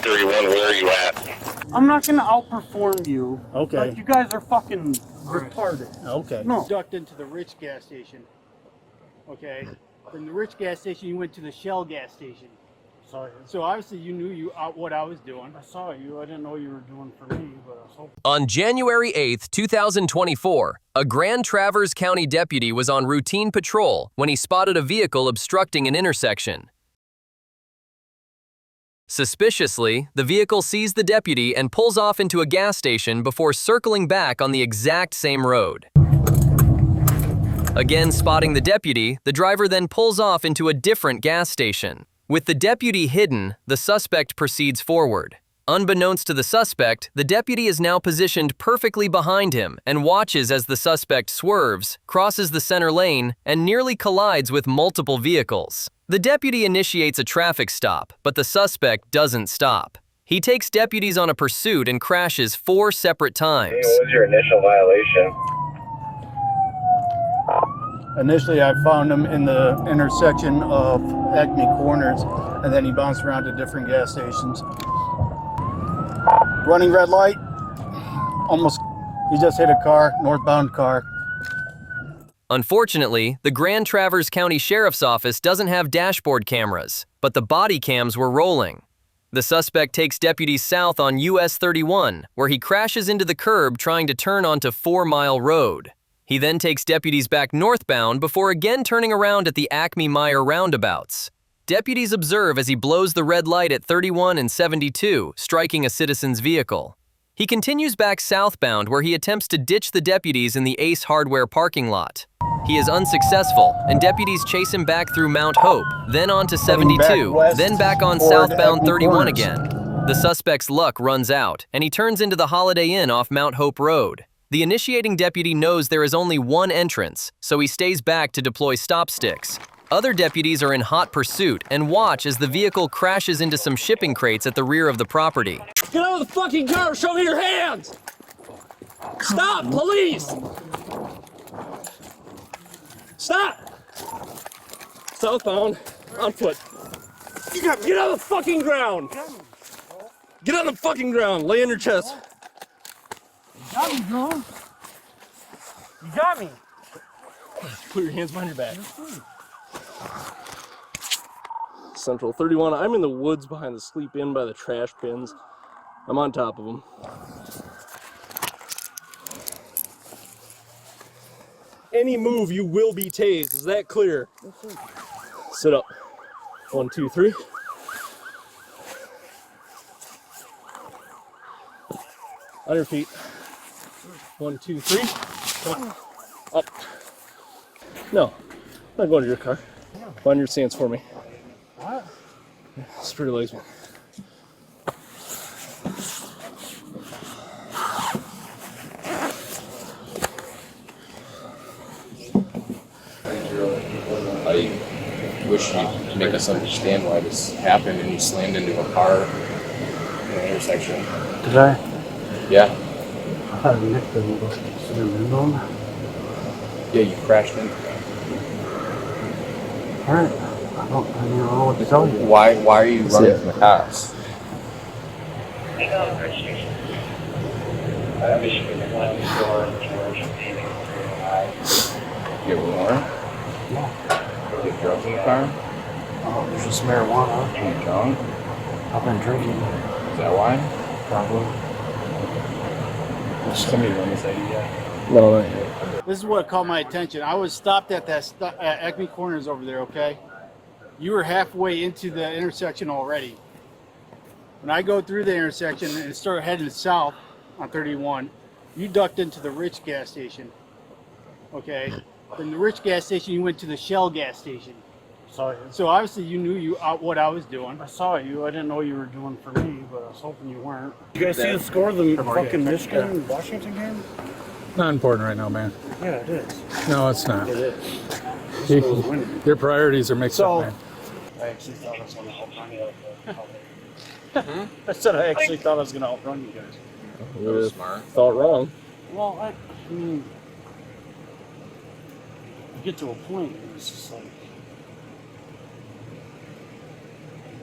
931, where are you at? I'm not gonna outperform you. Okay. Like, you guys are fucking retarded. Okay. No. Ducked into the Rich gas station. Okay. From the Rich gas station, you went to the Shell gas station. Sorry. So obviously you knew what I was doing. I saw you. I didn't know you were doing for me, but I was hoping. On January 8, 2024, a Grand Traverse County deputy was on routine patrol when he spotted a vehicle obstructing an intersection. Suspiciously, the vehicle sees the deputy and pulls off into a gas station before circling back on the exact same road. Again spotting the deputy, the driver then pulls off into a different gas station. With the deputy hidden, the suspect proceeds forward. Unbeknownst to the suspect, the deputy is now positioned perfectly behind him and watches as the suspect swerves, crosses the center lane, and nearly collides with multiple vehicles. The deputy initiates a traffic stop, but the suspect doesn't stop. He takes deputies on a pursuit and crashes 4 separate times. Hey, what was your initial violation? Initially, I found him in the intersection of Acme Corners, and then he bounced around to different gas stations. Running red light, almost, he just hit a car, northbound car. Unfortunately, the Grand Traverse County Sheriff's Office doesn't have dashboard cameras, but the body cams were rolling. The suspect takes deputies south on US 31, where he crashes into the curb trying to turn onto 4 Mile Road. He then takes deputies back northbound before again turning around at the Acme Meyer roundabouts. Deputies observe as he blows the red light at 31 and 72, striking a citizen's vehicle. He continues back southbound where he attempts to ditch the deputies in the Ace Hardware parking lot. He is unsuccessful, and deputies chase him back through Mount Hope, then on to 72, then back on southbound 31 again. The suspect's luck runs out, and he turns into the Holiday Inn off Mount Hope Road. The initiating deputy knows there is only one entrance, so he stays back to deploy stop sticks. Other deputies are in hot pursuit and watch as the vehicle crashes into some shipping crates at the rear of the property. Get out of the fucking car! Show me your hands! Stop, police! Stop! Southbound, on foot. Get on the fucking ground! Get on the fucking ground! Lay on your chest. You got me, bro. You got me. Put your hands behind your back. Central 31. I'm in the woods behind the sleep inn by the trash bins. I'm on top of them. Any move, you will be tased. Is that clear? Sit up. 1, 2, 3. On your feet. 1, 2, 3. Come on. Up. No, I'm not going to your car. Find your stance for me. What? Spread your legs, man. I wish you'd make us understand why this happened and you slammed into a car in the intersection. Did I? Yeah. I thought Nick didn't go sitting in on. Yeah, you crashed into them. Alright. I don't know what to tell you. Why are you running from the cops? You have a warrant? Yeah. You have drugs in the car? Oh, there's just marijuana. Are you drunk? I've been drinking. Is that why? Probably. Somebody run this ID yet? No, not yet. This is what caught my attention. I was stopped at that Acme Corners over there, okay? You were halfway into the intersection already. When I go through the intersection and start heading south on 31, you ducked into the Rich gas station, okay? From the Rich gas station, you went to the Shell gas station. Saw you. So obviously you knew what I was doing. I saw you. I didn't know you were doing for me, but I was hoping you weren't. You guys see the score of the fucking Michigan Washington game? Not important right now, man. Yeah, it is. No, it's not. It is. Michigan was winning. Your priorities are mixed up, man. I actually thought I was going to outrun you. I said I actually thought I was going to outrun you guys. That was smart. Thought wrong. Well, I mean, you get to a point and it's just like,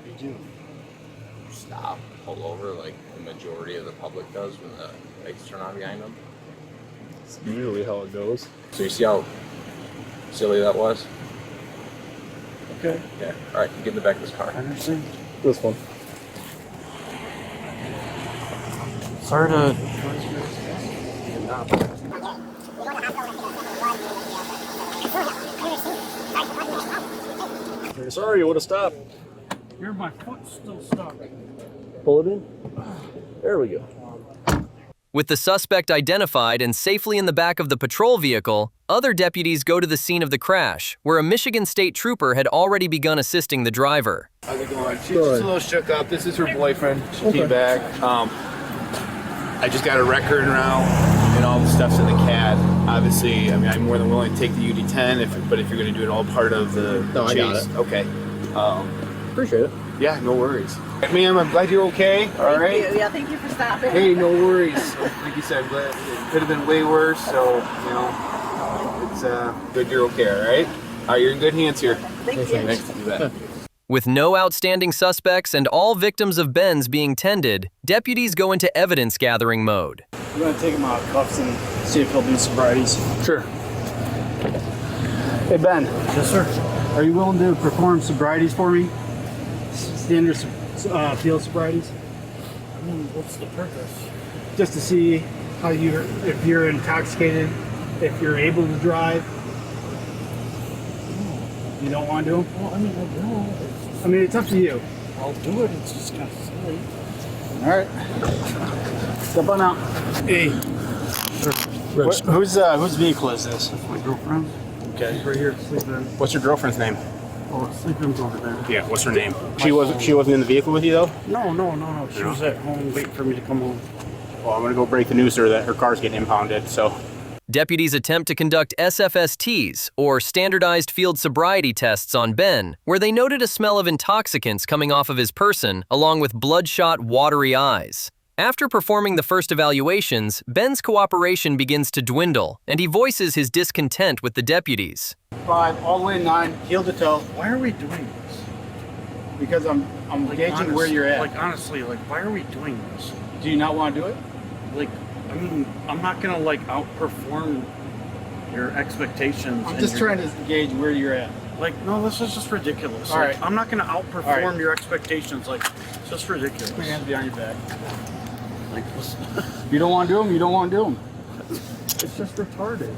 you do. Just stop, pull over like the majority of the public does when the lights turn on behind them. It's usually how it goes. So you see how silly that was? Okay. Yeah. All right, get in the back of this car. I understand. This one. Sorry to. Sorry, you would have stopped. Here, my foot's still stuck. Pull it in. There we go. With the suspect identified and safely in the back of the patrol vehicle, other deputies go to the scene of the crash, where a Michigan State trooper had already begun assisting the driver. How's it going? She's just a little shook up. This is her boyfriend. She came back. I just got a record now, and all the stuff's in the CAD. Obviously, I mean, I'm more than willing to take the UD10, but if you're going to do it all part of the I got chase, it. okay. Appreciate it. Yeah, no worries. Ma'am, I'm glad you're okay. All right. Thank you. Yeah, thank you for stopping. Hey, no worries. Like you said, it could have been way worse. So you know, it's good you're okay. All right. All right, you're in good hands here. Thank you. Thanks. Do that. With no outstanding suspects and all victims of Ben's being tended, deputies go into evidence gathering mode. I'm gonna take him out of cuffs and see if he'll do sobrieties. Sure. Hey Ben. Yes, sir. Are you willing to perform sobrieties for me? Standard field sobrieties. I mean, what's the purpose? Just to see how if you're intoxicated, if you're able to drive. You don't want to do them? Well, I mean, I don't. I mean, it's up to you. I'll do it. It's just kind of silly. All right. Step on out. Hey. Whose vehicle is this? My girlfriend. Okay. Right here, sleeping. What's your girlfriend's name? Oh, sleeping's over there. Yeah. What's her name? She wasn't in the vehicle with you though. No. She was at home waiting for me to come home. Well, I'm gonna go break the news to her that her car's getting impounded. So. Deputies attempt to conduct SFSTs, or standardized field sobriety tests, on Ben, where they noted a smell of intoxicants coming off of his person, along with bloodshot, watery eyes. After performing the first evaluations, Ben's cooperation begins to dwindle, and he voices his discontent with the deputies. 5, all the way 9, heel to toe. Why are we doing this? Because I'm gauging where you're at. Like, honestly, like, why are we doing this? Do you not want to do it? Like, I mean, I'm not gonna, like, outperform your expectations. I'm just trying to gauge where you're at. Like, no, this is just ridiculous. All Like, right. I'm not gonna outperform your expectations. Like, it's just ridiculous. Put your hands behind your back. Like, listen. You don't want to do them, you don't want to do them. It's just retarded.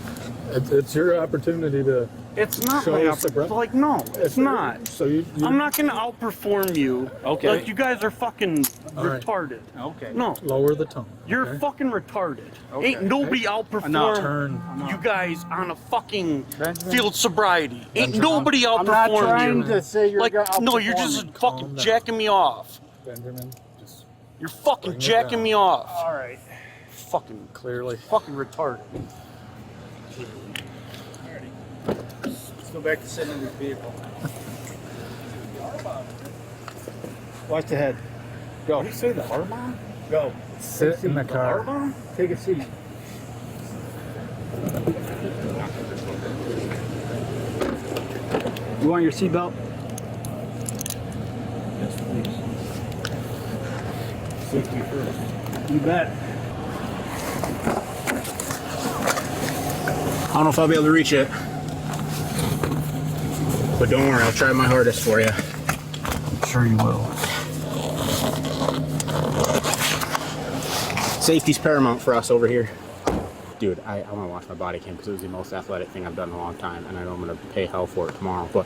It's your opportunity to It's not show my us the breath. like, no, it's not. So you I'm not gonna outperform you. Okay. Like, you guys are fucking All right. retarded. Okay. No, lower the tone. you're okay? fucking retarded. Okay. Ain't nobody Enough. outperform Turn. you guys on a fucking Benjamin. field sobriety. Ain't Benjamin. nobody I'm not outperform trying you. to say you're Like, gonna no, you're outperform just me. fucking Calm down. jacking me off. Benjamin, just You're fucking Bring it jacking down. me off. All right. Fucking clearly. retarded. Let's go back to sitting in this vehicle. Watch the head. Go. What do you say, the R-bomb? Go. Sit in the car. R-bomb? Take a seat. You want your seatbelt? Yes, please. Safety first. You bet. I don't know if I'll be able to reach it, but don't worry, I'll try my hardest for you. I'm sure you will. Safety's paramount for us over here. Dude, I want to watch my body cam because it was the most athletic thing I've done in a long time, and I know I'm going to pay hell for it tomorrow, but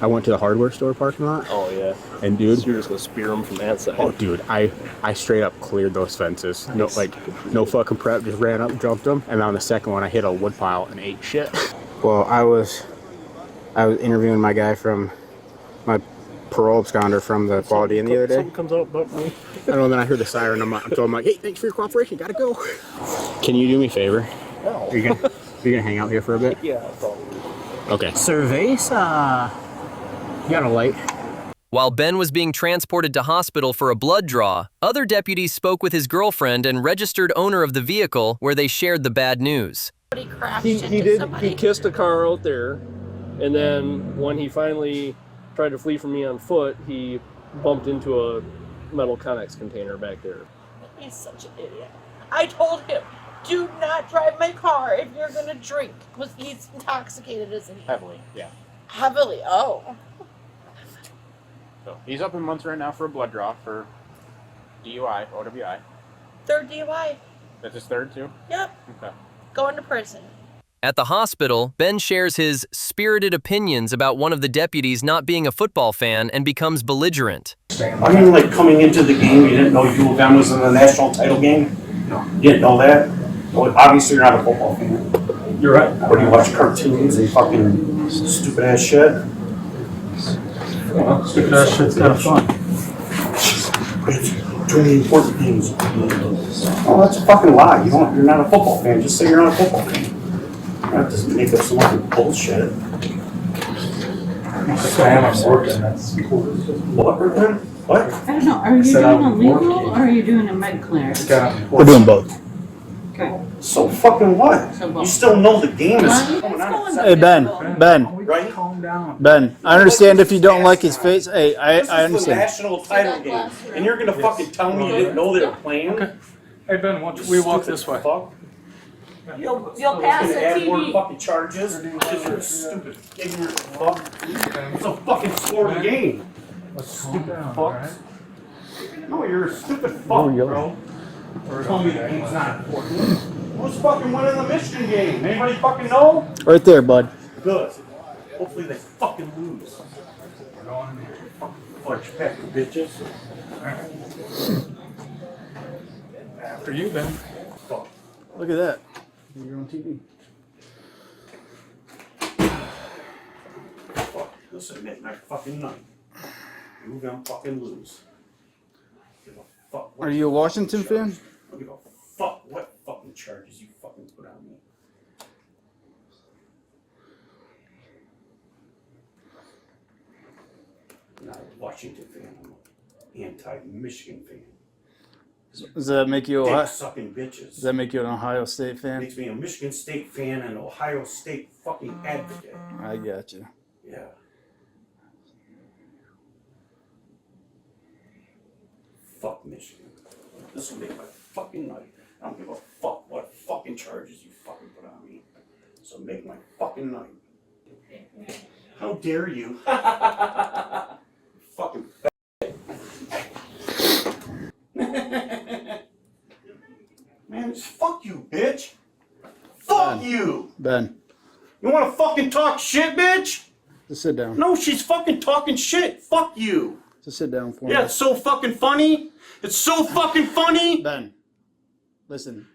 I went to the hardware store parking lot. Oh yeah. And dude, So you're just gonna spear them from that side. oh dude, I straight up cleared those fences. No, like, no fucking prep, just ran up, jumped them, and on the second one I hit a wood pile and ate shit. Well, I was interviewing my guy from my parole absconder from the Quality Inn the other day. Something comes out but me. I don't know, then I heard the siren. I'm like, hey, thanks for your cooperation. Gotta go. Can you do me a favor? No. Are you gonna hang out here for a bit? Yeah, probably. Okay. Cerveza. You got a light? While Ben was being transported to hospital for a blood draw, other deputies spoke with his girlfriend and registered owner of the vehicle, where they shared the bad news. He kissed a car out there, and then when he finally tried to flee from me on foot, he bumped into a metal Connex container back there. He's such an idiot. I told him, do not drive my car if you're gonna drink. He's intoxicated, isn't he? Heavily, yeah. Heavily, oh. So he's up in months right now for a blood draw for DUI, OWI. Third DUI. That's his third too? Yep. Okay. Going to prison. At the hospital, Ben shares his spirited opinions about one of the deputies not being a football fan and becomes belligerent. I mean, like coming into the game, you didn't know U of M was in the national title game? No. You didn't know that? Well, obviously, you're not a football fan. You're right. Or do you watch cartoons and fucking stupid ass shit? Well, stupid ass shit's kind of fun. It's doing important things. Oh, that's a fucking lie. You're not a football fan. Just say you're not a football fan. You don't have to make up some other bullshit. What, Ruben? What? I don't know. Are you doing a legal or are you doing a med clearance? We're doing both. Okay. So fucking what? So You both. still know the game is Well, going it's on. going Hey, Ben, Right? Calm down. Ben, I understand if you don't like his face. Hey, I This is the understand. national title game. And you're gonna fucking tell me you didn't know they were playing? Okay. Hey, Ben, why don't we walk this way? Fuck. You'll pass the Gonna add more TV. fucking charges because you're a stupid, ignorant fuck. It's a fucking sport game. Stupid fucks. alright? No, you're a stupid fuck, bro. Tell me the game's not important. Who's fucking winning the Michigan game? Anybody fucking know? Right there, bud. Good. Hopefully they fucking lose. Fudge pack of bitches. After you, Ben. Fuck. Look at that. You're on TV. Fuck. This is midnight fucking night. You're gonna fucking lose. Give a fuck what Are you a Washington fan? charges- I don't give a fuck what fucking charges you fucking put on me. I'm not a Washington fan. I'm an anti-Michigan fan. Does that make you Dick sucking bitches. Does that make you an Ohio State fan? Makes me a Michigan State fan and Ohio State fucking advocate. I got you. Yeah. Fuck Michigan. This will make my fucking night. I don't give a fuck what fucking charges you fucking put on me. So make my fucking night. How dare you? Fucking man, just fuck you, bitch. Fuck you. Ben, You wanna fucking talk shit, bitch? just sit down. No, she's fucking talking shit. Fuck you. Just sit down for Yeah, me. it's so fucking funny. It's so fucking funny. Ben, listen.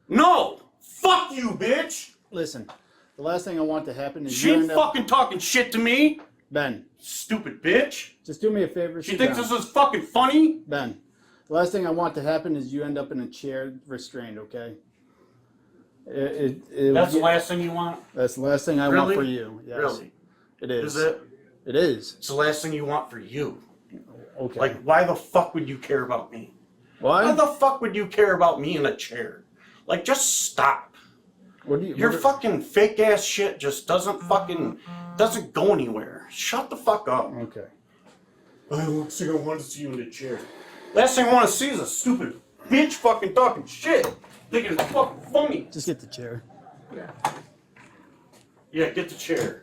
No. Fuck you, bitch. Listen. The last thing I want to happen is She you ain't end up... fucking talking shit to me. Ben, Stupid bitch. just do me a favor. She sit thinks down. this is fucking funny. Ben, the last thing I want to happen is you end up in a chair restrained, okay? That's the last thing you want? That's the last thing I want Really? for you. Yes. Really? It is. Is it? It is. It's the last thing you want for you. Okay. Like, why the fuck would you care about me? Why Why? the fuck would you care about me in a chair? Like, just stop. What do you? Your what- fucking fake ass shit just doesn't go anywhere. Shut the fuck up. Okay. Looks like I want to see you in the chair. Last thing I want to see is a stupid bitch fucking talking shit. Thinking it's fucking funny. Just get the chair. Yeah, get the chair.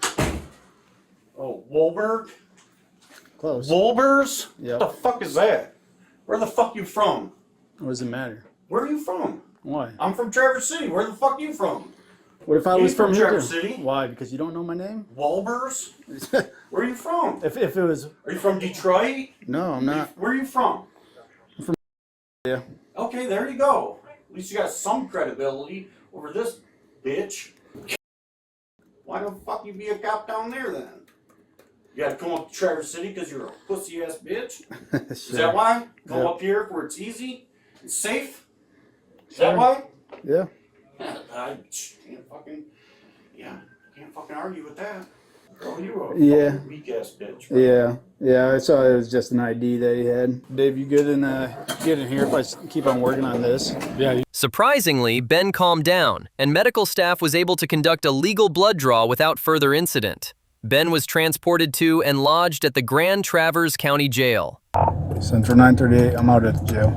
Oh, Wolberg? Close. Wolbers? Yep. What the fuck is that? Where the fuck you from? What does it matter? Where are you from? Why? I'm from Traverse City. Where the fuck you from? What if I You was ain't from from here? Traverse too? City. Why? Because you don't know my name? Wolbers? Where are you from? If it was... Are you from Detroit? No, I'm not. Where are you from? Yeah. Okay, there you go. At least you got some credibility over this bitch. Why the fuck you be a cop down there then? You gotta come up to Traverse City because you're a pussy ass bitch? Is that why? Come Yeah. up here where it's easy and safe? Is Sure. that why? Yeah. I can't fucking argue with that. Girl, you were a Yeah. fucking weak ass bitch. Yeah, I saw it was just an ID that he had. Dave, you good in here if I keep on working on this? Yeah. Surprisingly, Ben calmed down, and medical staff was able to conduct a legal blood draw without further incident. Ben was transported to and lodged at the Grand Traverse County Jail. Central 938, I'm out at the jail.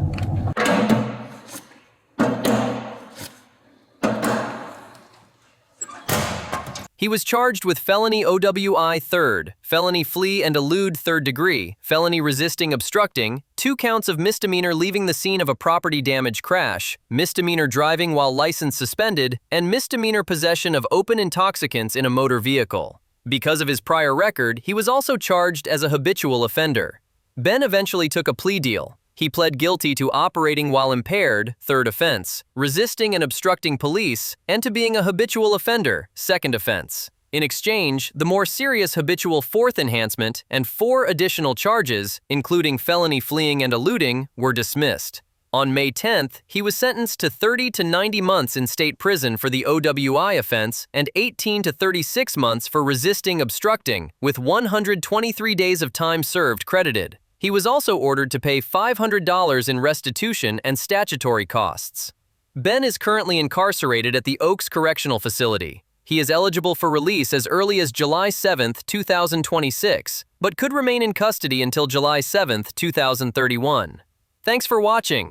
He was charged with felony OWI 3rd, felony flee and elude 3rd degree, felony resisting obstructing, 2 counts of misdemeanor leaving the scene of a property damage crash, misdemeanor driving while license suspended, and misdemeanor possession of open intoxicants in a motor vehicle. Because of his prior record, he was also charged as a habitual offender. Ben eventually took a plea deal. He pled guilty to operating while impaired, 3rd offense, resisting and obstructing police, and to being a habitual offender, 2nd offense. In exchange, the more serious habitual 4th enhancement and 4 additional charges, including felony fleeing and eluding, were dismissed. On May 10th, he was sentenced to 30 to 90 months in state prison for the OWI offense and 18 to 36 months for resisting obstructing, with 123 days of time served credited. He was also ordered to pay $500 in restitution and statutory costs. Ben is currently incarcerated at the Oaks Correctional Facility. He is eligible for release as early as July 7, 2026, but could remain in custody until July 7, 2031. Thanks for watching.